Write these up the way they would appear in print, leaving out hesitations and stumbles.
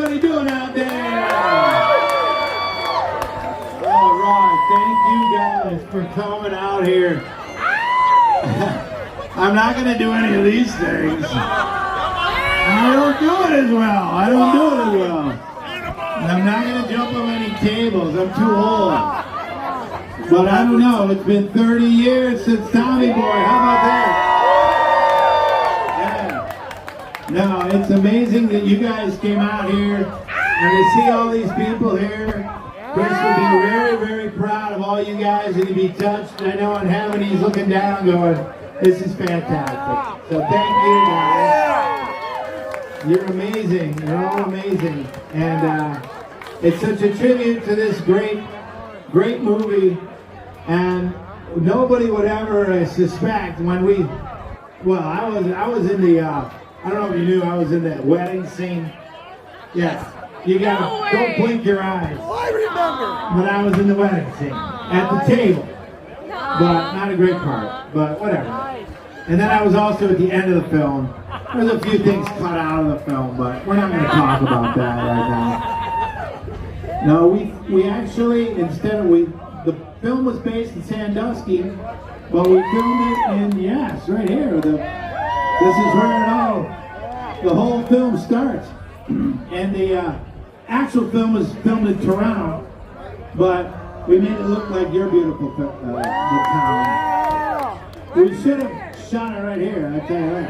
everybody doing out there? All right, thank you guys for coming out here. I'm not going to do any of these things. I don't do it as well. I'm not going to jump on any tables. I'm too old. But I don't know. It's been 30 years since Tommy Boy. How about that? Yeah. No, it's amazing that you guys came out here and to see all these people here. Chris would be very, very proud of all you guys, and he'd be touched. I know in heaven he's looking down going, this is fantastic. So thank you guys. You're amazing. You're all amazing. And it's such a tribute to this great movie. And nobody would ever suspect when we, well, I was in the, I don't know if you knew, I was in that wedding scene. Yeah. You gotta, don't blink your eyes. Oh, I remember. But I was in the wedding scene, at the table. But not a great part, but whatever. And then I was also at the end of the film. There's a few things cut out of the film, but we're not going to talk about that right now. No, we actually, the film was based in Sandusky, but we filmed it in, yes, right here. This is where the whole film starts. And the actual film was filmed in Toronto, but we made it look like your beautiful town. We should have shot it right here, I tell you that.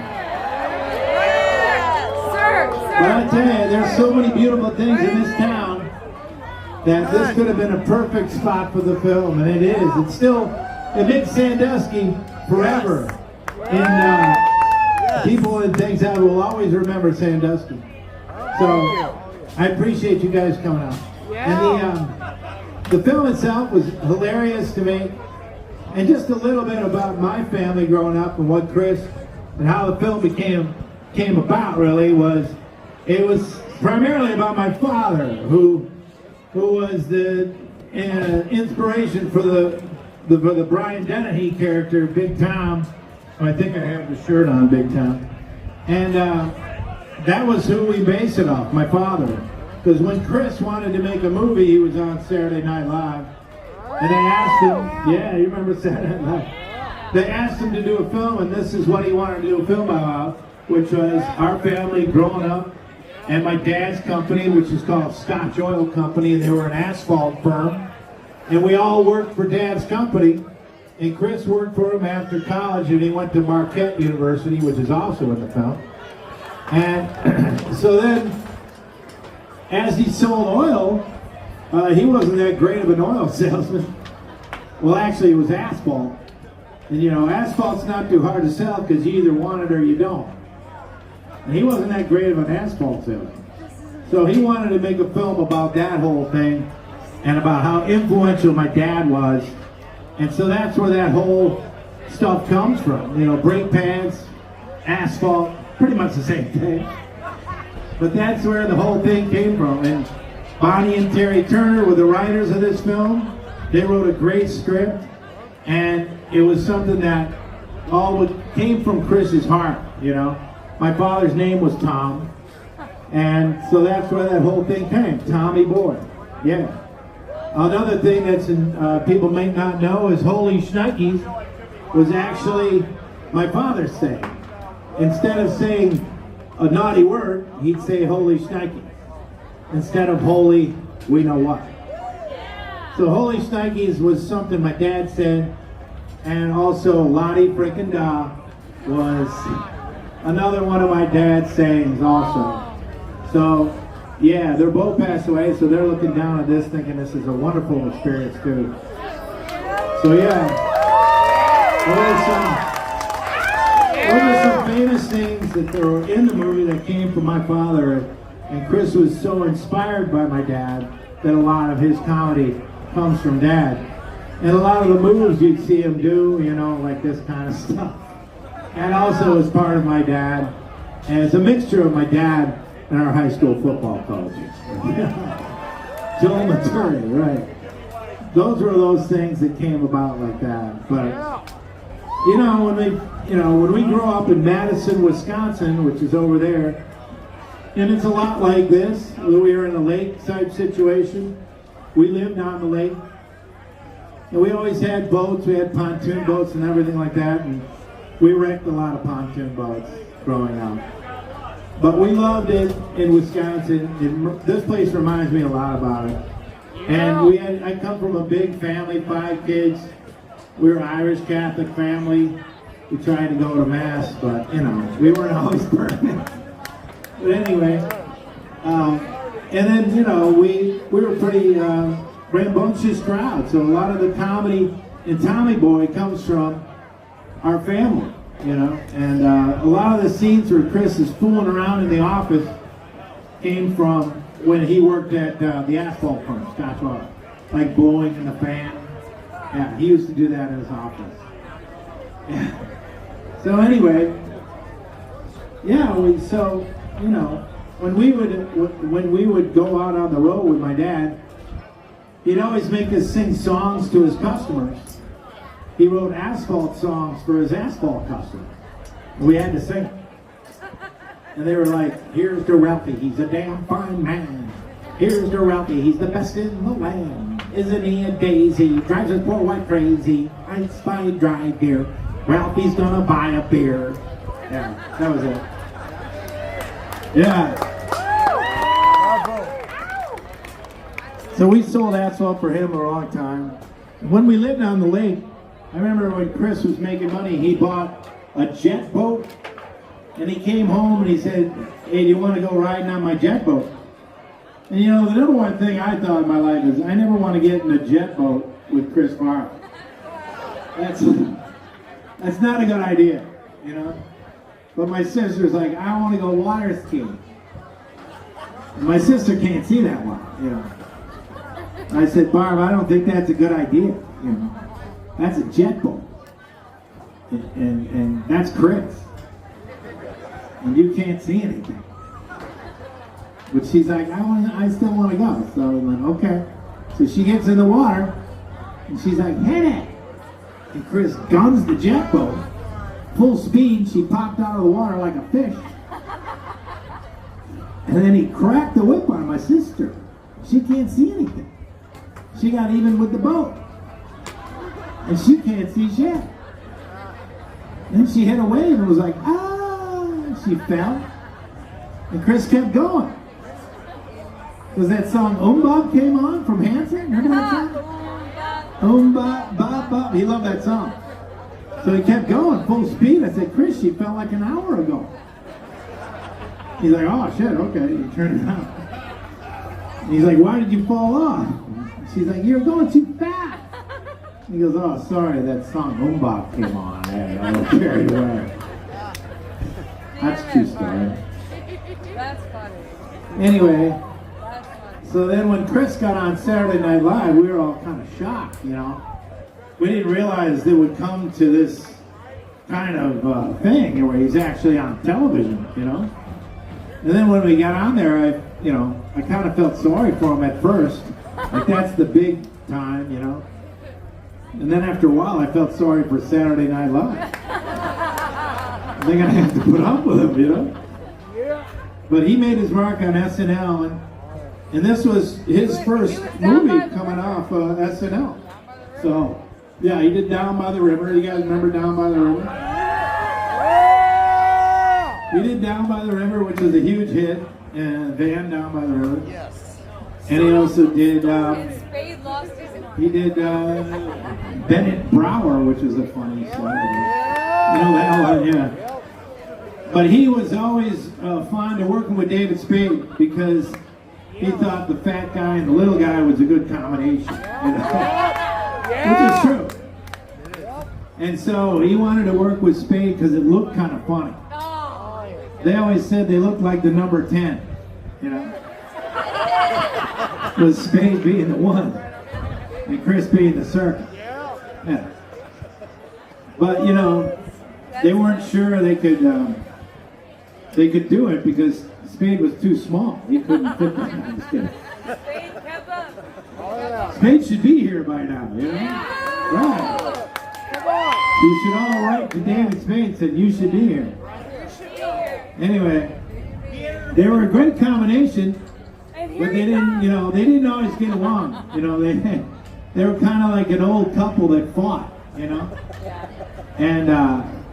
But I tell you, there's so many beautiful things in this town that this could have been a perfect spot for the film, and it is. It's still a big Sandusky forever. And people and things out will always remember Sandusky. So I appreciate you guys coming out. And the film itself was hilarious to me. And just a little bit about my family growing up and what Chris and how the film came about really it was primarily about my father who was the inspiration for the Brian Dennehy character, Big Tom. I think I have the shirt on, Big Tom. And that was who we based it off, my father. Because when Chris wanted to make a movie, he was on Saturday Night Live. And they asked him, yeah, you remember Saturday Night Live? They asked him to do a film, and this is what he wanted to do a film about, which was our family growing up, and my dad's company, which is called Scotch Oil Company, and they were an asphalt firm. And we all worked for Dad's company, and Chris worked for him after college, and he went to Marquette University, which is also in the film. And so then, as he sold oil, he wasn't that great of an oil salesman. Well, actually, it was asphalt. And you know, asphalt's not too hard to sell because you either want it or you don't. And he wasn't that great of an asphalt salesman. So he wanted to make a film about that whole thing and about how influential my dad was. And so that's where that whole stuff comes from. You know, brake pads, asphalt, pretty much the same thing. But that's where the whole thing came from. And Bonnie and Terry Turner were the writers of this film. They wrote a great script, and it was something that all came from Chris's heart, you know. My father's name was Tom, and so that's where that whole thing came, Tommy Boy, yeah. Another thing that's people may not know is Holy Shnikes was actually my father's saying. Instead of saying a naughty word, he'd say Holy Shnikes. Instead of holy, we know what. So Holy Shnikes was something my dad said, and also Lottie Frickin' Da was another one of my dad's sayings also. So yeah, they're both passed away, so they're looking down at this thinking this is a wonderful experience too. So yeah, those are some famous things that were in the movie that came from my father. And Chris was so inspired by my dad that a lot of his comedy comes from Dad. And a lot of the moves you'd see him do, you know, like this kind of stuff. And also as part of my dad, and it's a mixture of my dad and our high school football coaches. Joe Maturi, right. Those were those things that came about like that. But, you know, when we grow up in Madison, Wisconsin, which is over there, And it's a lot like this. We were in a lakeside situation. We lived on the lake. And we always had boats. We had pontoon boats and everything like that. And we wrecked a lot of pontoon boats growing up. But we loved it in Wisconsin. This place reminds me a lot about it. And I come from a big family, 5 kids. We were an Irish Catholic family. We tried to go to Mass, but you know, we weren't always perfect. But anyway, and then, you know, we were pretty rambunctious crowd. So a lot of the comedy in Tommy Boy comes from our family, you know. And a lot of the scenes where Chris is fooling around in the office came from when he worked at the asphalt firm, Scotch, like blowing in the fan. Yeah, he used to do that in his office. Yeah. So anyway, yeah, you know, when we would go out on the road with my dad, he'd always make us sing songs to his customers. He wrote asphalt songs for his asphalt customers. We had to sing them. And they were like, here's the Ralphie, he's a damn fine man. Here's the Ralphie, he's the best in the land. Isn't he a daisy? Drives his poor wife crazy. I spy drive here. Ralphie's gonna buy a beer. Yeah, that was it. Yeah. So we sold asphalt for him a long time. When we lived on the lake, I remember when Chris was making money, he bought a jet boat. And he came home and he said, hey, do you want to go riding on my jet boat? And you know, the number one thing I thought in my life is I never want to get in a jet boat with Chris Farley. That's not a good idea, you know? But my sister's like, I want to go water skiing. And my sister can't see that well, you know? I said, Barb, I don't think that's a good idea, you know? That's a jet boat. And that's Chris. And you can't see anything. But she's like, I still want to go. So I'm like, okay. So she gets in the water, and she's like, hit it. And Chris guns the jet boat. Full speed, she popped out of the water like a fish. And then he cracked the whip on my sister. She can't see anything. She got even with the boat. And she can't see shit. Then she hit a wave and was like, ah. She fell. And Chris kept going. Because that song Bob came on from Hanson. Remember that song? Bob, Bob, Bob. He loved that song. So he kept going full speed. I said, Chris, she fell like an hour ago. He's like, oh shit, okay. He turned it on. And he's like, why did you fall off? She's like, you're going too fast. He goes, oh, sorry, that song Bob came on. I was carried away. That's a true story. That's funny. Anyway, That's funny. so then when Chris got on Saturday Night Live, we were all kind of shocked, you know. We didn't realize it would come to this kind of thing where he's actually on television, you know. And then when we got on there, I kind of felt sorry for him at first. Like, that's the big time, you know. And then after a while, I felt sorry for Saturday Night Live. They're going to have to put up with him, you know? Yeah. But he made his mark on SNL, and this was his first movie coming off SNL. So, yeah, he did Down by the River. You guys remember Down by the River? He did Down by the River, which was a huge hit, and Van Down by the River. Yes. And he also did, he did Bennett Brower, which is a funny song. You know that one, yeah. But he was always fond of working with David Spade because he thought the fat guy and the little guy was a good combination, you know? Which is true. And so he wanted to work with Spade because it looked kind of funny. They always said they looked like the number 10, you know? With Spade being the 1 and Chris being the circle. Yeah. But, you know, they weren't sure they could do it because Spade was too small. He couldn't fit that. I'm just kidding. Spade kept up. Spade should be here by now, you know? Yeah. Right. You should all write to David Spade and said you should be here. You should be here. Anyway, They were a great combination, And but here they he didn't, comes. you know, they didn't always get along. You know, they were kind of like an old couple that fought, you know. Yeah. And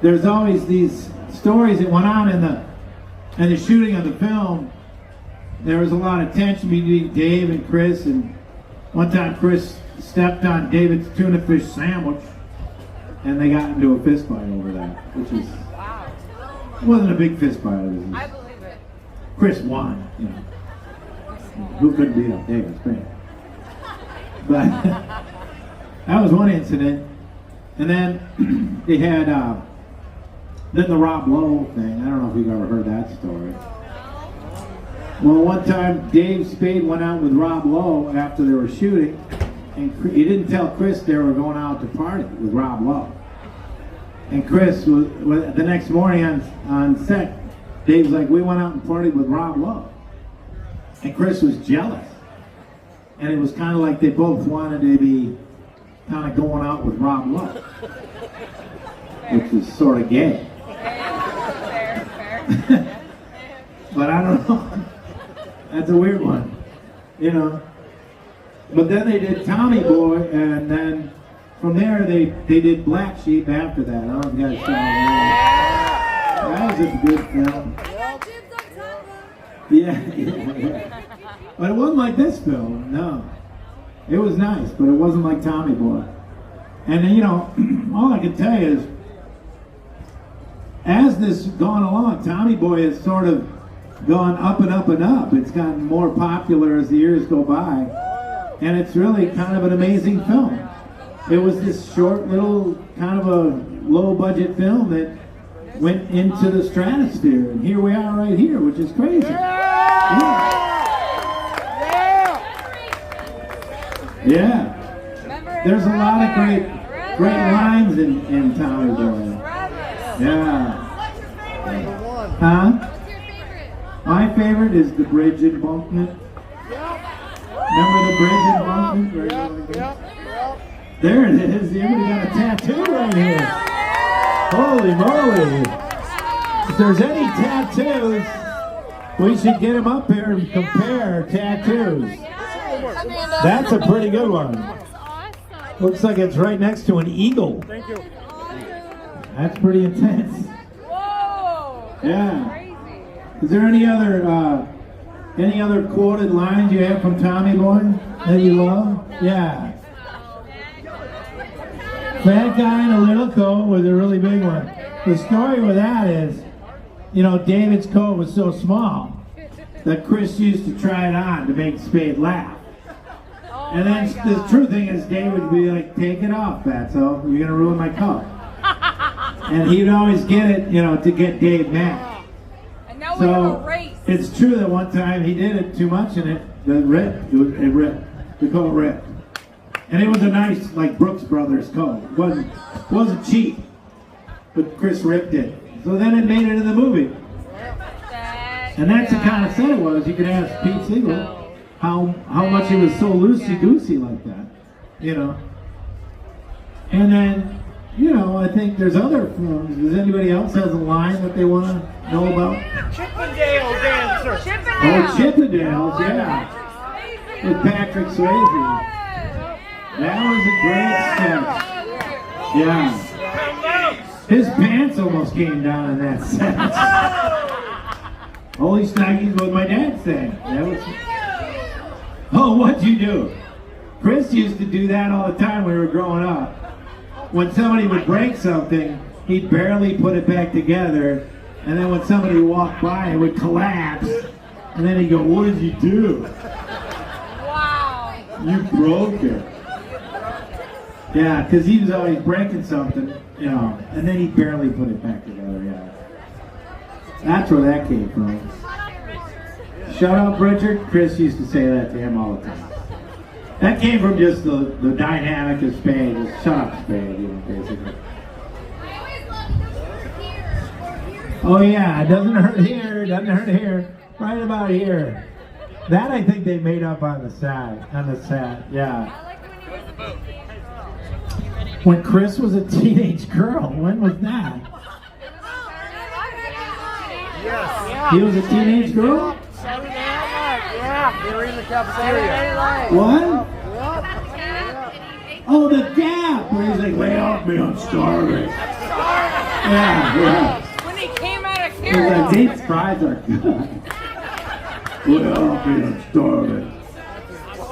there's always these stories that went on in the shooting of the film. There was a lot of tension between Dave and Chris, and one time Chris stepped on David's tuna fish sandwich, and they got into a fist fight over that, which is Wow. it wasn't a big fist fight. It was I believe it. Chris won, you know. Who couldn't beat up David's fan? But that was one incident, and then they had then the Rob Lowe thing. I don't know if you've ever heard that story. Well, one time Dave Spade went out with Rob Lowe after they were shooting, and he didn't tell Chris they were going out to party with Rob Lowe. And Chris was the next morning on set. Dave's like, "We went out and partied with Rob Lowe," and Chris was jealous. And it was kind of like they both wanted to be kind of going out with Rob Lowe, which is sort of gay. Fair. But I don't know. That's a weird one, you know. But then they did Tommy Boy, and then from there they did Black Sheep after that. I don't know if you guys saw that. That was a good film. Yeah. But it wasn't like this film, no. It was nice, but it wasn't like Tommy Boy. And you know, all I can tell you is, as this has gone along, Tommy Boy has sort of gone up and up and up. It's gotten more popular as the years go by. And it's really kind of an amazing film. It was this short little, kind of a low budget film that went into the stratosphere. And here we are right here, which is crazy. Yeah. There's a lot of great lines in Tommy Boy. Yeah. Huh? My favorite is the bridge embankment. Remember the bridge embankment? There it is. Everybody got a tattoo right here. Holy moly. If there's any tattoos, we should get them up here and compare tattoos. That's a pretty good one. Looks like it's right next to an eagle. Thank you. That's pretty intense. Whoa. Yeah. Crazy. Is there any other quoted lines you have from Tommy Boy that you love? Yeah. Fat guy in a little coat was a really big one. The story with that is, you know, David's coat was so small that Chris used to try it on to make Spade laugh. And then the true thing is, David would be like, "Take it off, Fatso. You're gonna ruin my coat." And he'd always get it, you know, to get Dave mad. And now we have a race. It's true that one time he did it too much and it ripped. It ripped. The coat ripped. And it was a nice, like, Brooks Brothers coat. It wasn't cheap. But Chris ripped it. So then it made it in the movie. And that's the kind of set it was. You could ask Pete Siegel how much he was so loosey-goosey like that. You know. And then, you know, I think there's other films. Does anybody else has a line that they want to know about? Chippendale dancer. Oh, Chippendales, yeah. With Patrick Swayze. That was a great sketch. Yeah. His pants almost came down in that set. Holy Snuggies, what my dad said. That was. Oh, what'd you do? Chris used to do that all the time when we were growing up. When somebody would break something, he'd barely put it back together, and then when somebody walked by, it would collapse, and then he'd go, "What did you do?" Wow. "You broke it." Yeah, because he was always breaking something, you know, and then he barely put it back together, yeah. That's where that came from. Shut up, Richard. Chris used to say that to him all the time. That came from just the dynamic of Spade, just shut up, Spade, you know, basically. Oh yeah, it doesn't hurt here, it doesn't hurt here. Right about here. That I think they made up on the set, yeah. When Chris was a teenage girl, when was that? Yes. He was a teenage girl? Saturday Night Live. Yeah, they were in the cafeteria. What? Oh, the Gap! Where he's like, lay off me, I'm starving. Yeah. When he came out of He's like, character. Nate's fries are good. Lay off me, I'm starving.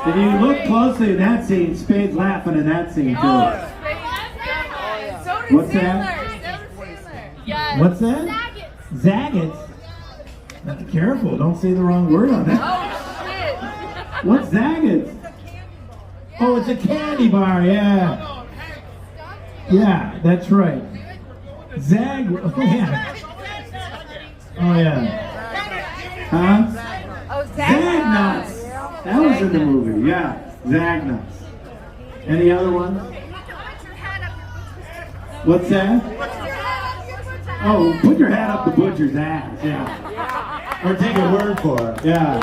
If you look closely at that scene, Spade's laughing in that scene too. Oh, Space. So did What's Sandler. that? So did Sandler. What's that? Zagat's. Be careful, don't say the wrong word on that. Oh, shit. What's Zagat's? Oh, it's a candy bar, yeah. Yeah, that's right. Zag, oh yeah. Oh yeah. Huh? Oh, Zagnuts. That was in the movie, yeah. Zagnuts. Any other ones? What's that? Oh, put your hat up the butcher's ass, yeah. Or take a word for it, yeah.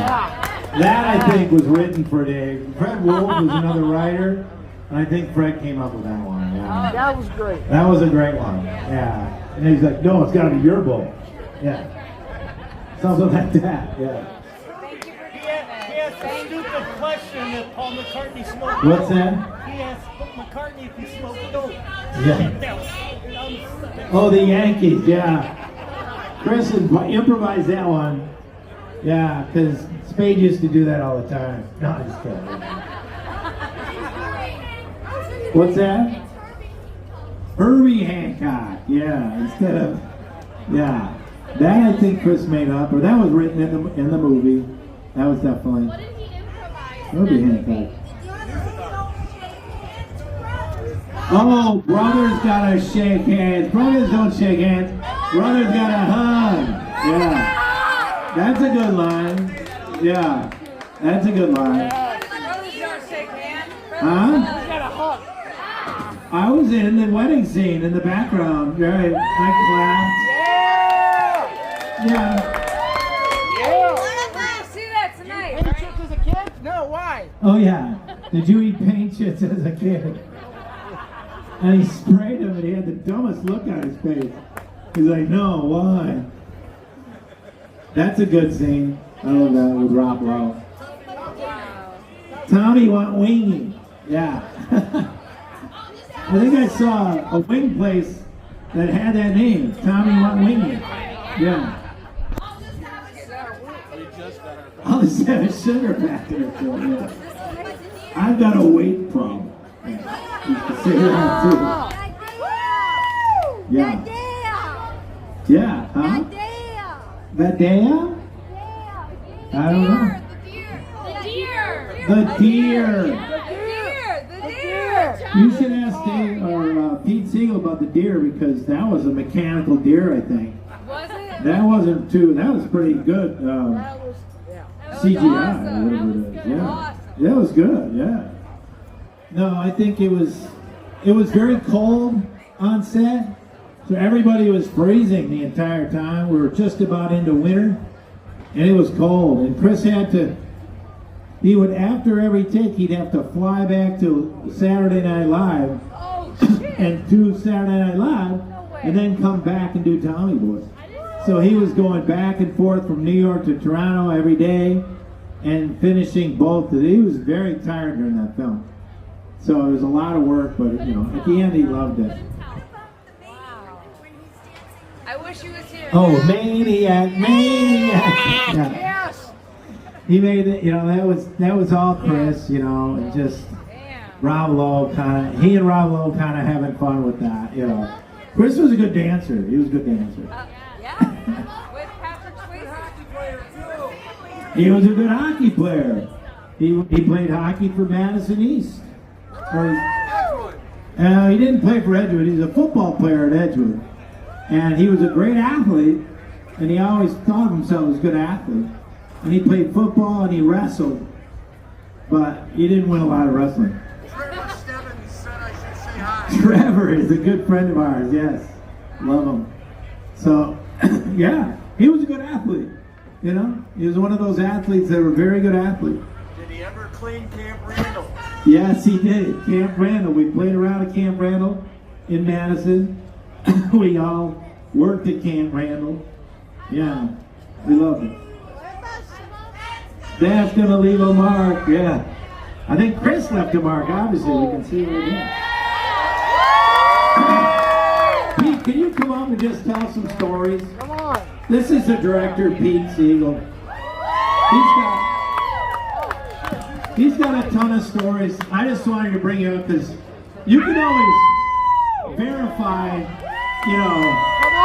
That I think was written for Dave. Fred Wolf was another writer, and I think Fred came up with that one, yeah. That was great. That was a great one, yeah. And he's like, no, it's got to be your bowl. Yeah. Something like that, yeah. Thank you for doing He that. asked a stupid question that Paul McCartney smoked. What's that? He asked McCartney if he smoked dope. Yeah. Oh, the Yankees, yeah. Chris improvised that one. Yeah, because Spade used to do that all the time. No, I'm just kidding. What's that? Herbie Hancock, yeah, instead of, yeah. That I think Chris made up, or that was written in the movie. That was definitely Herbie Hancock. Oh, brothers gotta shake hands. Brothers don't shake hands. Brothers gotta hug. Yeah. That's a good line. Yeah. That's a good line. Brothers don't shake hands. Huh? Brothers got a hug. I was in the wedding scene in the background. Right. I clapped. Yeah. We're gonna see that tonight. Paint chips as a kid? No, why? Oh yeah. Did you eat paint chips as a kid? And he sprayed him and he had the dumbest look on his face. He's like, no, why? That's a good scene. I love that with Rob Lowe. Wow. Tommy want wingy. Yeah. I think I saw a wing place that had that name. Tommy want wingy. Yeah. I'll just have a sugar packet or two. Yeah. I've got a weight problem. Yeah. You can say that too. Yeah. Yeah, huh? Vadea? I don't know. The deer. You should ask Dave or Pete Siegel about the deer because that was a mechanical deer, I think. Was it? That wasn't too. That was pretty good. CGI, awesome. whatever it is. Yeah, Awesome. that was good. Yeah. No, I think it was very cold on set, so everybody was freezing the entire time. We were just about into winter, and it was cold. And Chris had to. He would, after every take, he'd have to fly back to Saturday Night Live Oh, shit. and do Saturday Night Live, and then come back and do Tommy Boy. So he was going back and forth from New York to Toronto every day and finishing both. He was very tired during that film. So it was a lot of work, but you know, at the end he loved it. Wow. I wish he was here. Oh, maniac, maniac! Yeah. Yes! He made it. You know, that was all Chris. You know, and just Damn. Rob Lowe he and Rob Lowe kind of having fun with that. You know, Chris was a good dancer. He was a good dancer. Yeah. With Patrick Swayze. He was a good hockey player. He played hockey for Madison East. He didn't play for Edgewood. He's a football player at Edgewood. And he was a great athlete, and he always thought of himself as a good athlete. And he played football and he wrestled, but he didn't win a lot of wrestling. Trevor Stebbins said I should say hi. Trevor is a good friend of ours, yes. Love him. So, yeah, he was a good athlete. You know, he was one of those athletes that were very good athletes. Did he ever clean Camp Randall? Yes, he did. Camp Randall. We played around at Camp Randall in Madison. We all worked at Camp Randall. Yeah. We love it. That's gonna leave a mark, yeah. I think Chris left a mark, obviously, we can see right here. Pete, can you come up and just tell some stories? Come on. This is the director, Pete Siegel. He's got a ton of stories. I just wanted to bring you up because you can always verify, you know,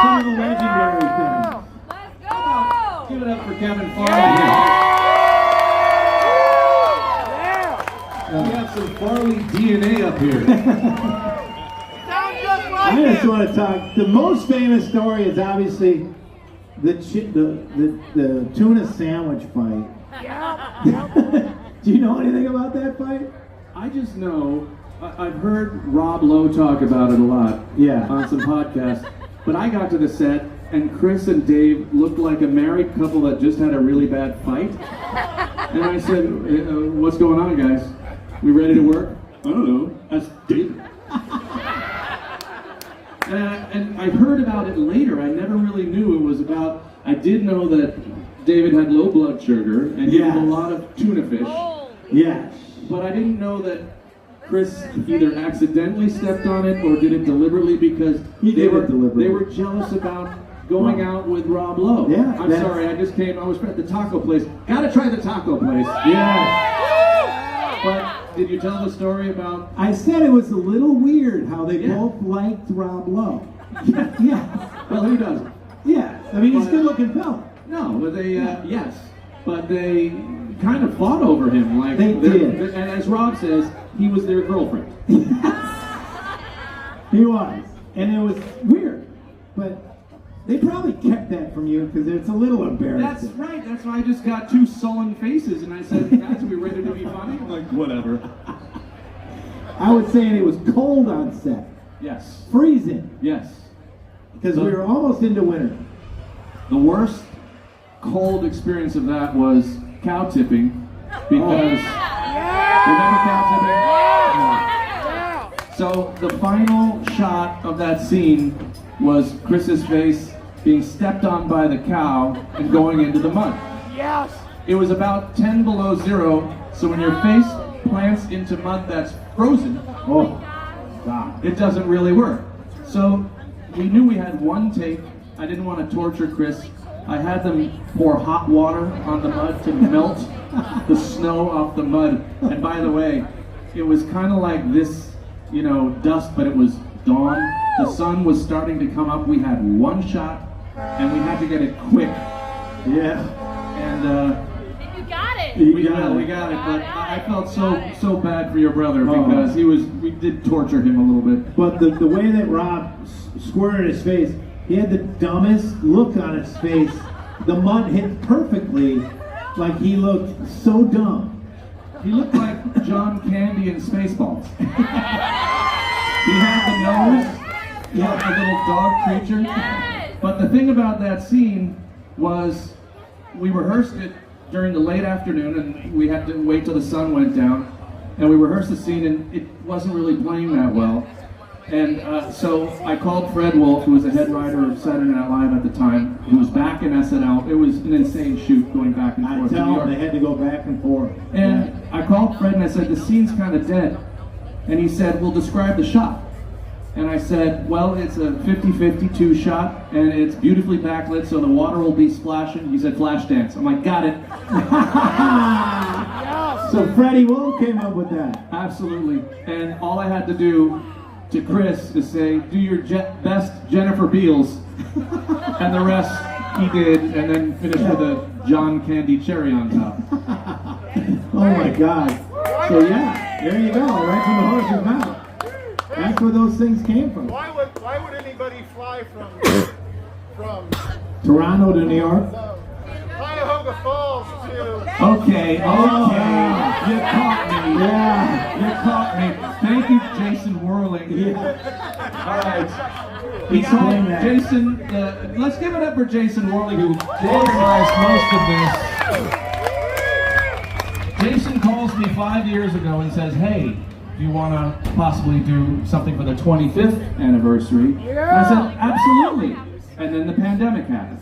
some of the legendary things. Let's go! Give it up for Kevin Farley. Yeah. We have some Farley DNA up here. Sounds just like I just him. want to talk. The most famous story is obviously the tuna sandwich fight. Yeah. Do you know anything about that fight? I just know, I've heard Rob Lowe talk about it a lot Yeah. on some podcasts, but I got to the set and Chris and Dave looked like a married couple that just had a really bad fight. And I said, what's going on, guys? We ready to work? I don't know. That's David. And I heard about it later. I never really knew it was about. I did know that David had low blood sugar and he ate a lot of tuna fish. Yes. But I didn't know that Chris either accidentally stepped on it or did it deliberately because He did it deliberately. they were jealous about going out with Rob Lowe. Yeah, I'm that's- sorry, I was at the taco place. Gotta try the taco place. Yes. But did you tell the story about? I said it was a little weird how they both liked Rob Lowe. Yeah. Well, who doesn't? Yeah. I mean, he's a good-looking fella. No, but they yes, but they kind of fought over him. Like They did. And as Rob says, he was their girlfriend. He was. And it was weird. But they probably kept that from you because it's a little embarrassing. That's right. That's why I just got two sullen faces, and I said, "Guys, are we ready to be funny?" I'm like, whatever. I was saying it was cold on set. Yes. Freezing. Yes. Because we were almost into winter. The worst cold experience of that was cow tipping, because remember cow tipping? Yeah. So the final shot of that scene was Chris's face being stepped on by the cow and going into the mud. Yes. It was about 10 below zero, so when your face plants into mud that's frozen, Oh, God. it doesn't really work. So we knew we had one take. I didn't want to torture Chris. I had them pour hot water on the mud to melt the snow off the mud. And by the way, it was kind of like this, you know, dust, but it was dawn. The sun was starting to come up. We had one shot, and we had to get it quick. Yeah. And And you got it. You we got it. But I felt so bad for your brother because we did torture him a little bit. But the way that Rob squirted his face, he had the dumbest look on his face. The mud hit perfectly, like he looked so dumb. He looked like John Candy in Spaceballs. He had the nose, like a little dog creature. Yes. But the thing about that scene was we rehearsed it during the late afternoon, and we had to wait till the sun went down. And we rehearsed the scene, and it wasn't really playing that well. And so I called Fred Wolf, who was the head writer of Saturday Night Live at the time, who was back in SNL. It was an insane shoot going back and I forth to tell New him York. they had to go back and forth. And I called Fred and I said, the scene's kind of dead. And he said, well, describe the shot. And I said, well, it's a 50-52 shot, and it's beautifully backlit, so the water will be splashing. He said, flash dance. I'm like, got it. So Freddie Wolf came up with that. Absolutely. And all I had to do to Chris is say, do your best Jennifer Beals. And the rest he did, and then finish with a John Candy cherry on top. Oh my God. So yeah, there you go, right from the horse's mouth. That's where those things came from. Why would anybody fly from Toronto to New York. Cuyahoga Falls to? Okay. You caught me. Yeah. You caught me. Thank you, Jason Whirling. Yeah. All right. He Explain called that. Jason, let's give it up for Jason Whirling, who organized most of this. Jason calls me 5 years ago and says, hey, do you want to possibly do something for the 25th anniversary? And I said, absolutely. And then the pandemic happened.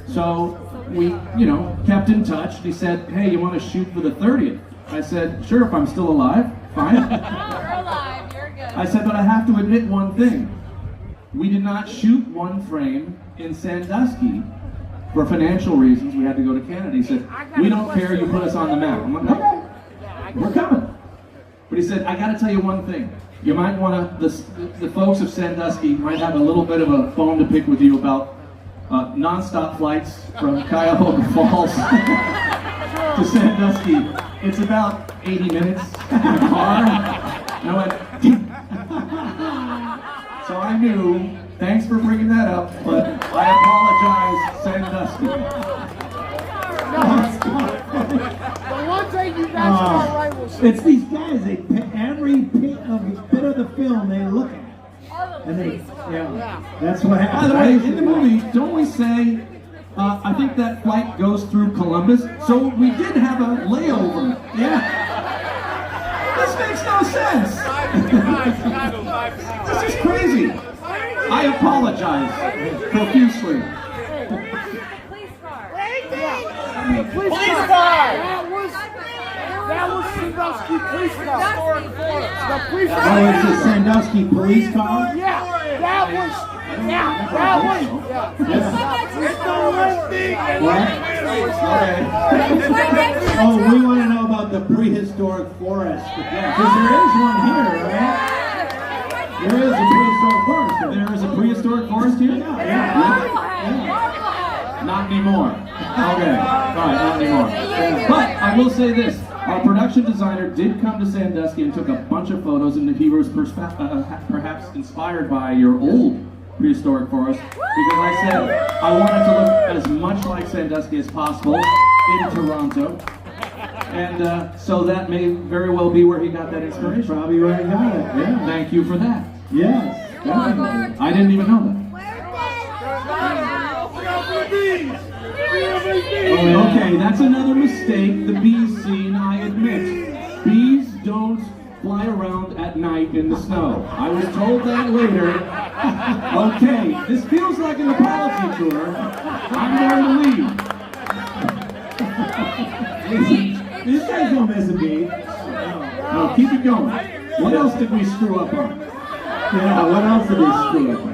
So we, you know, kept in touch. He said, hey, you want to shoot for the 30th? I said, sure, if I'm still alive, fine. You're alive, you're good. I said, but I have to admit one thing. We did not shoot one frame in Sandusky. For financial reasons, we had to go to Canada. He said, we don't care, you put us on the map. I'm like, okay, we're coming. But he said, I got to tell you one thing. You might want to, the folks of Sandusky might have a little bit of a bone to pick with you about non-stop flights from Cuyahoga Falls to Sandusky. It's about 80 minutes in a car. And I went, so I knew, thanks for bringing that up, but I apologize, Sandusky. The one thing you guys got right was It's these guys, they pick every bit of the film they look at. And they, yeah, that's what happens. By the way, in the movie, don't we say, I think that flight goes through Columbus, so we did have a layover. Yeah. This makes no sense. This is crazy. I apologize profusely. Police car. police car. That was Sandusky police car. The police car. Oh, it's a Sandusky police car? Yeah, that was. It's the one thing. What? Oh, we want to know about the prehistoric forest. Because there is one here, right? There is a prehistoric forest. There is a prehistoric forest here? Yeah. Not anymore. Okay. All right, not anymore. But I will say this. Our production designer did come to Sandusky and took a bunch of photos, and he was perhaps inspired by your old prehistoric forest, because I said I wanted to look as much like Sandusky as possible in Toronto. And so that may very well be where he got that inspiration. Probably where he got it, yeah. Thank you for that. Yes. I didn't even know that. Okay, that's another mistake, the bees scene, I admit. Bees don't fly around at night in the snow. I was told that later. Okay, this feels like an apology tour. I'm going to leave. These guys don't miss a beat. No, keep it going. What else did we screw up on? Yeah, what else did we screw up on?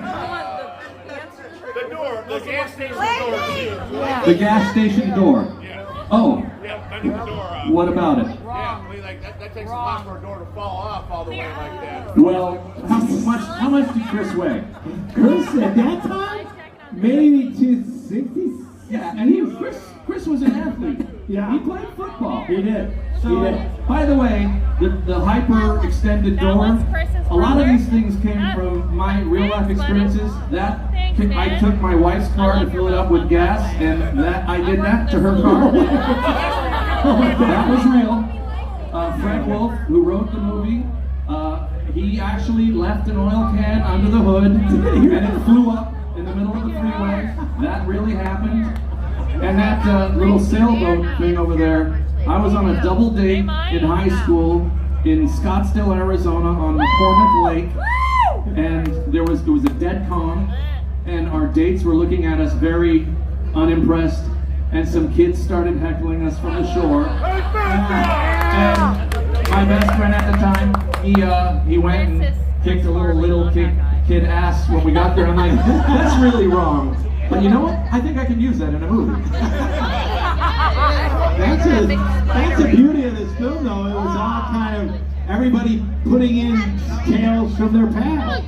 The door, the gas station door. The gas station door. Oh, Yeah, bending the door up. what about it? Yeah, I mean, like, that takes a lot for a door to fall off all the way like that. Well, how much did Chris weigh? Chris, at that time, maybe 260s? Yeah, and Chris was an athlete. Yeah. He played football. He did. So, He did. by the way, the hyper extended door, a lot of these things came from my real life experiences. That I took my wife's car to fill it up with gas, and that I did that to her car. That was real. Frank Wolf, who wrote the movie, he actually left an oil can under the hood, and it flew up in the middle of the freeway. That really happened. And that little sailboat thing over there, I was on a double date in high school in Scottsdale, Arizona on McCormick Lake, and it was a dead calm, and our dates were looking at us very unimpressed, and some kids started heckling us from the shore. And my best friend at the time, he went and kicked a little kid ass when we got there. I'm like, that's really wrong. But you know what? I think I can use that in a movie. That's the beauty of this film, though. It was all kind of everybody putting in tales from their past.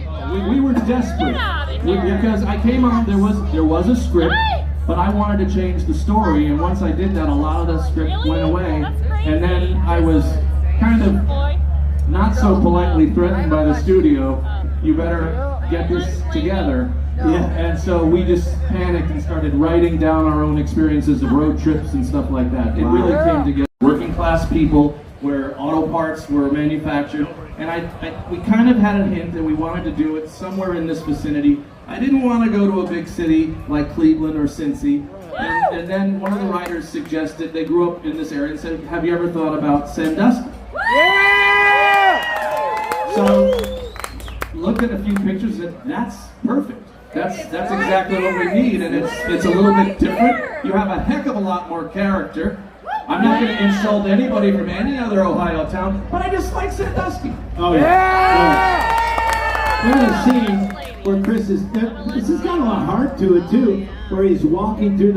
We were desperate because I came on. There was a script, but I wanted to change the story. And once I did that, a lot of the script went away. And then I was kind of not so politely threatened by the studio. You better get this together. Yeah, and so we just panicked and started writing down our own experiences of road trips and stuff like that. It really came together. Working class people, where auto parts were manufactured, and we kind of had a hint that we wanted to do it somewhere in this vicinity. I didn't want to go to a big city like Cleveland or Cincy. And then one of the writers suggested, they grew up in this area, and said, have you ever thought about Sandusky? Yeah! So, looked at a few pictures and said, that's perfect. That's exactly what we need, and it's a little bit different. You have a heck of a lot more character. I'm not going to insult anybody from any other Ohio town, but I just like Sandusky. Oh yeah. There's a scene where Chris is. This has got a lot of heart to it too, where he's walking through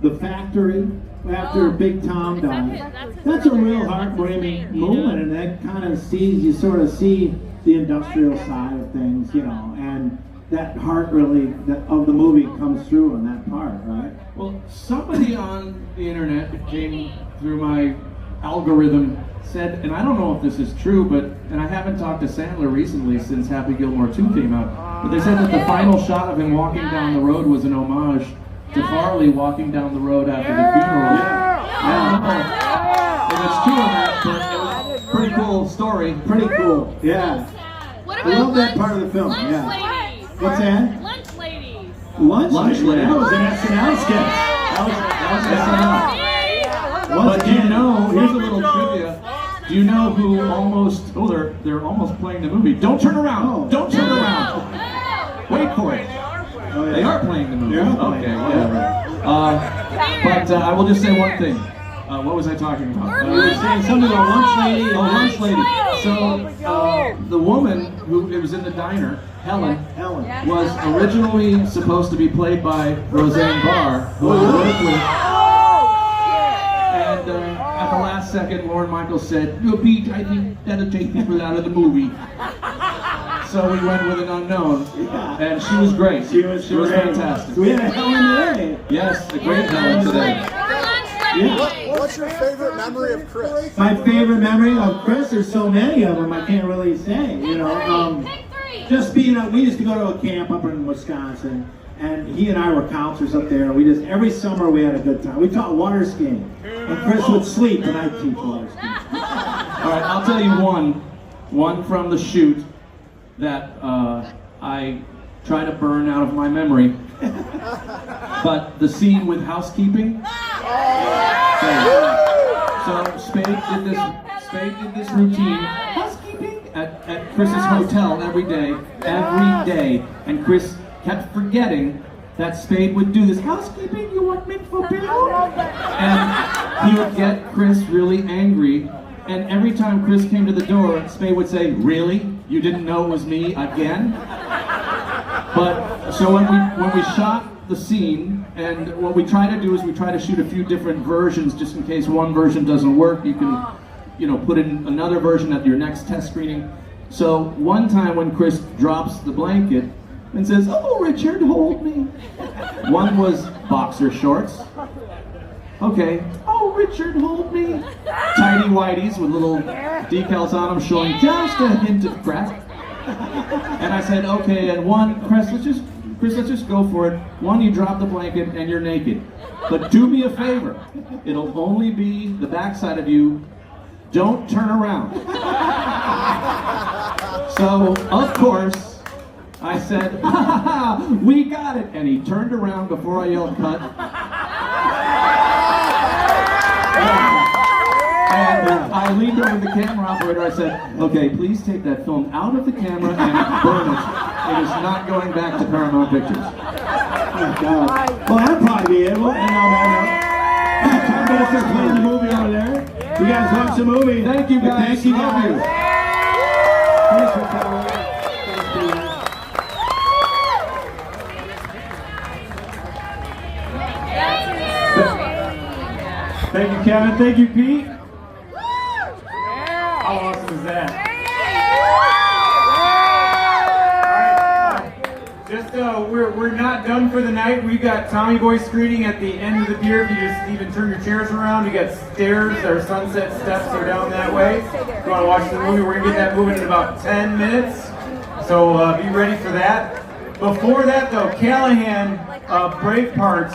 the factory after Big Tom dies. That's a real heartwarming moment, and that kind of you sort of see the industrial side of things, you know, and that heart really of the movie comes through in that part, right? Well, somebody on the internet came through my algorithm said, and I don't know if this is true, and I haven't talked to Sandler recently since Happy Gilmore 2 came out, but they said that the final shot of him walking down the road was an homage to Farley walking down the road after the funeral. I don't know if it's true or not, but it was a pretty cool story. Pretty cool, yeah. What I about love that part of the film, lunch yeah. ladies? What's that? Lunch ladies. Lunch Lady. That was an SNL sketch. That was SNL. But do you know, here's a little trivia. Do you know who almost, they're almost playing the movie. Don't turn around. Oh. Don't turn around. Wait for it. Oh, yeah. They are playing the movie. They are playing Okay, it, whatever. But I will just say one thing. What was I talking about? You were saying something about lunch lady. Oh, lunch lady. So the woman who it was in the diner, Helen, was originally supposed to be played by Roseanne Barr, who I worked with. And at the last second, Lorne Michaels said, "No, Pete, I think that'll take people out of the movie." So we went with an unknown, and she was great. She was fantastic. We had a Helen today. Yes, a great Helen today. What's your favorite memory of Chris? My favorite memory of Chris, there's so many of them, I can't really say, you know. Just being we used to go to a camp up in Wisconsin, and he and I were counselors up there, and every summer we had a good time. We taught water skiing, and Chris would sleep, and I'd teach water skiing. All right, I'll tell you one from the shoot that I try to burn out of my memory. But the scene with housekeeping. So Spade did this routine, housekeeping, at Chris's hotel every day, and Chris kept forgetting that Spade would do this. Housekeeping, you want mint for pillow? And he would get Chris really angry. And every time Chris came to the door, Spade would say, "Really? You didn't know it was me again?" But so when we shot the scene, and what we try to do is we try to shoot a few different versions, just in case one version doesn't work. You can, put in another version at your next test screening. So one time when Chris drops the blanket and says, "Oh, Richard, hold me," one was boxer shorts. Okay. "Oh, Richard, hold me." Tidy whities with little decals on them showing just a hint of crack. And I said, "Okay, and one, Chris, let's just go for it. One, you drop the blanket and you're naked. But do me a favor. It'll only be the backside of you. Don't turn around." So, of course, I said, "Ha ha ha, we got it." And he turned around before I yelled cut. And I leaned over the camera operator. I said, "Okay, please take that film out of the camera and burn it. It is not going back to Paramount Pictures." Oh, God. Well, that'd probably be it. Well, time to start playing the movie over there. You guys watch the movie. Thank you, guys. Thank you, Love guys. you. Thanks for coming. Thank you, Kevin. Thank you, Pete. How awesome is that? We're not done for the night. We got Tommy Boy screening at the end of the pier. If you just even turn your chairs around, you got stairs. Our sunset steps are down that way. If you want to watch the movie, we're gonna get that moving in about 10 minutes. So be ready for that. Before that, though, Callahan Brake Parts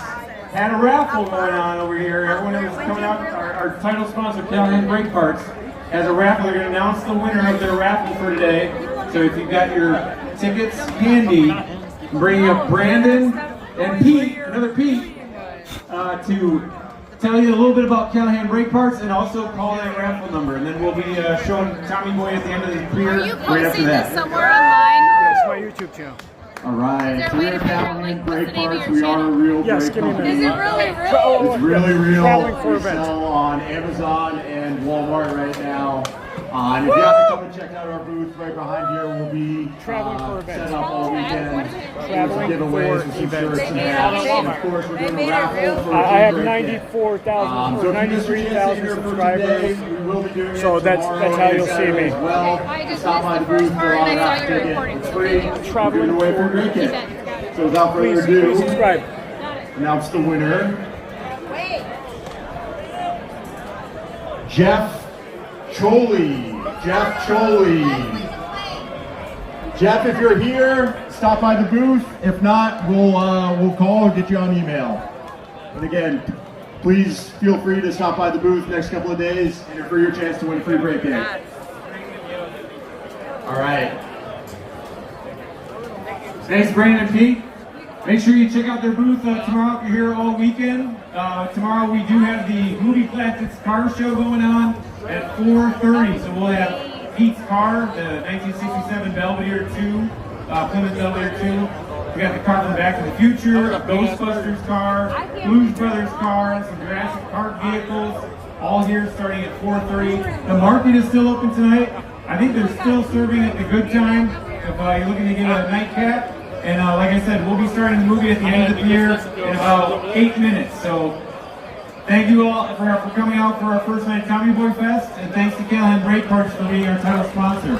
had a raffle going on over here. Everyone that was coming out, our title sponsor, Callahan Brake Parts, has a raffle. They're going to announce the winner of their raffle for today. So if you've got your tickets handy, I'm bringing up Brandon and Pete, another Pete, to tell you a little bit about Callahan Brake Parts and also call that raffle number. And then we'll be showing Tommy Boy at the end of the pier Are you right after posting that. this somewhere online? It's my YouTube channel. All right, Is so there a way we're to figure out, Traveling like, Brake what's the name of Parts. your We are a channel? real Yes, brake give me a company. Is it minute. really real? It's really real. Traveling for We events. sell on Amazon and Walmart right now. And if you have to come and check out our booth right behind here, we'll be Traveling for events. set up all weekend. What is it? Traveling Giveaways for with some events. shirts and They made hats. it And real. of course, we're They doing made a it raffle real. for I have Birthday. 94,000 So or if you missed your chance to 93,000 hear from today, subscribers. we will be doing So it that's tomorrow how and you'll see Saturday me. as well. I just Stop by missed the the booth, first fill part out and an I saw your application. recording, It's so free. thank you. We're giving away free drink kit. So without further Please ado, subscribe. announce the winner. Wait. Jeff Choley. Jeff Choley. Jeff, if you're here, stop by the booth. If not, we'll call or get you on email. And again, please feel free to stop by the booth next couple of days and for your chance to win a free break day. All right. Thanks, Brandon and Pete. Make sure you check out their booth tomorrow if you're here all weekend. Tomorrow we do have the Movie Classics car show going on at 4:30. So we'll have Pete's car, the 1967 Belvedere 2, Plymouth Belvedere 2. We got the car from Back to the Future, a Ghostbusters car, Blues Brothers car, some Jurassic Park vehicles, all here starting at 4:30. The market is still open tonight. I think they're still serving at the Good Time if you're looking to get a nightcap. And like I said, we'll be starting the movie at the end of the pier in about 8 minutes. So thank you all for coming out for our first night Tommy Boy Fest. And thanks to Callahan Brake Parts for being our title sponsor.